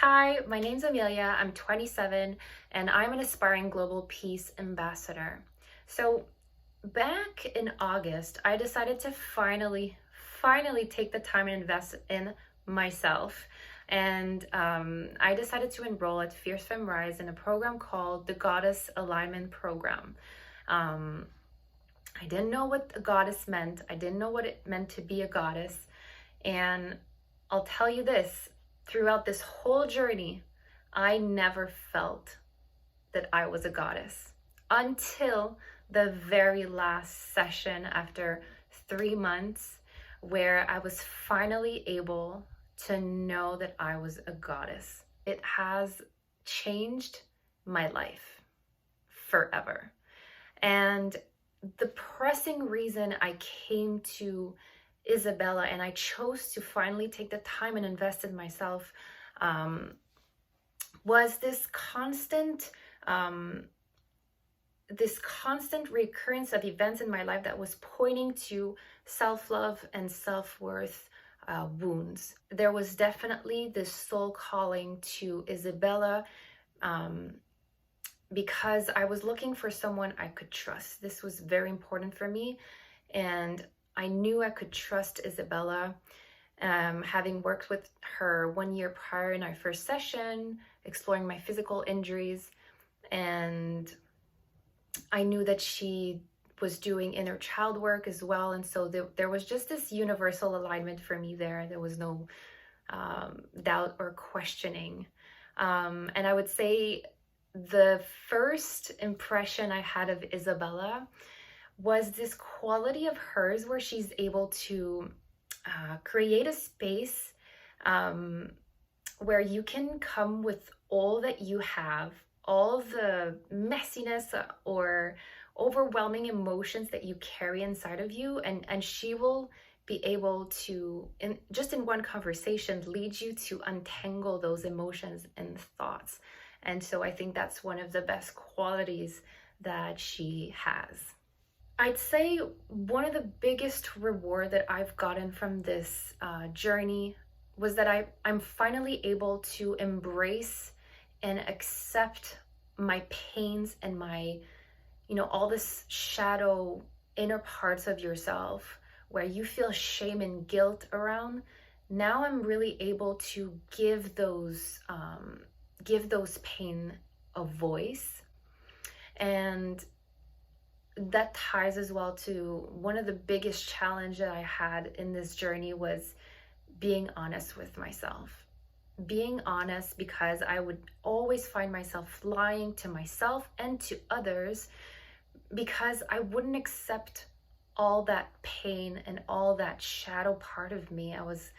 Hi, my name's Amelia. I'm 27 and I'm an aspiring global peace ambassador. So, back in August, I decided to finally take the time and invest in myself. And I decided to enroll at Fierce Femme Rise in a program called the Goddess Alignment Program. Um, I didn't know what a goddess meant. I didn't know what it meant to be a goddess. And I'll tell you this, throughout this whole journey, I never felt that I was a goddess until the very last session after 3 months, where I was finally able to know that I was a goddess. It has changed my life forever. And the pressing reason I came to Isabella and I chose to finally take the time and invest in myself was this constant recurrence of events in my life that was pointing to self-love and self-worth wounds. There was definitely this soul calling to Isabella, because I was looking for someone I could trust. This was very important for me, and I knew I could trust Isabella, having worked with her 1 year prior in our first session, exploring my physical injuries, and I knew that she was doing inner child work as well. And so there was just this universal alignment for me there. There was no doubt or questioning. And I would say the first impression I had of Isabella was this quality of hers where she's able to create a space where you can come with all that you have, all the messiness or overwhelming emotions that you carry inside of you, and she will be able to, in one conversation, lead you to untangle those emotions and thoughts. And so I think that's one of the best qualities that she has. I'd say one of the biggest reward that I've gotten from this journey was that I'm finally able to embrace and accept my pains and my, all this shadow inner parts of yourself where you feel shame and guilt around. Now I'm really able to give those pain a voice. And that ties as well to one of the biggest challenge that I had in this journey was being honest with myself. Being honest, because I would always find myself lying to myself and to others because I wouldn't accept all that pain and all that shadow part of me. I was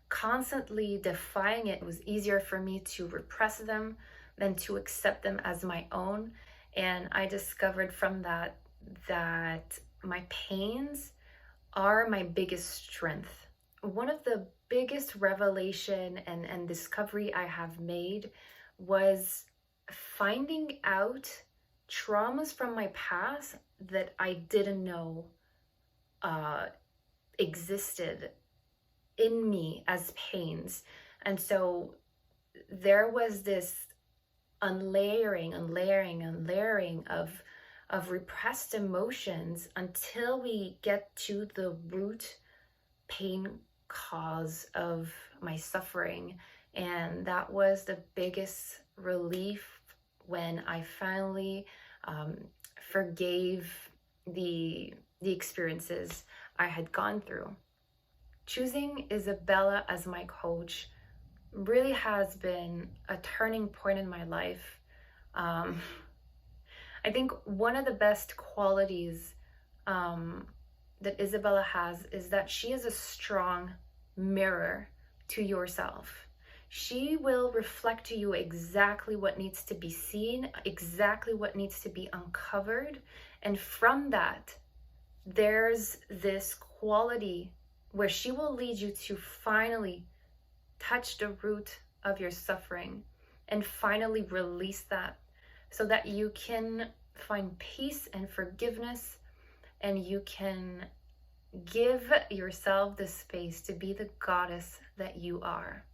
constantly defying it. It was easier for me to repress them than to accept them as my own. And I discovered from that my pains are my biggest strength. One of the biggest revelation and discovery I have made was finding out traumas from my past that I didn't know existed in me as pains. And so there was this unlayering of repressed emotions until we get to the root pain cause of my suffering. And that was the biggest relief when I finally forgave the experiences I had gone through. Choosing Isabella as my coach really has been a turning point in my life. I think one of the best qualities that Isabella has is that she is a strong mirror to yourself. She will reflect to you exactly what needs to be seen, exactly what needs to be uncovered. And from that, there's this quality where she will lead you to finally touch the root of your suffering and finally release that, so that you can find peace and forgiveness, and you can give yourself the space to be the goddess that you are.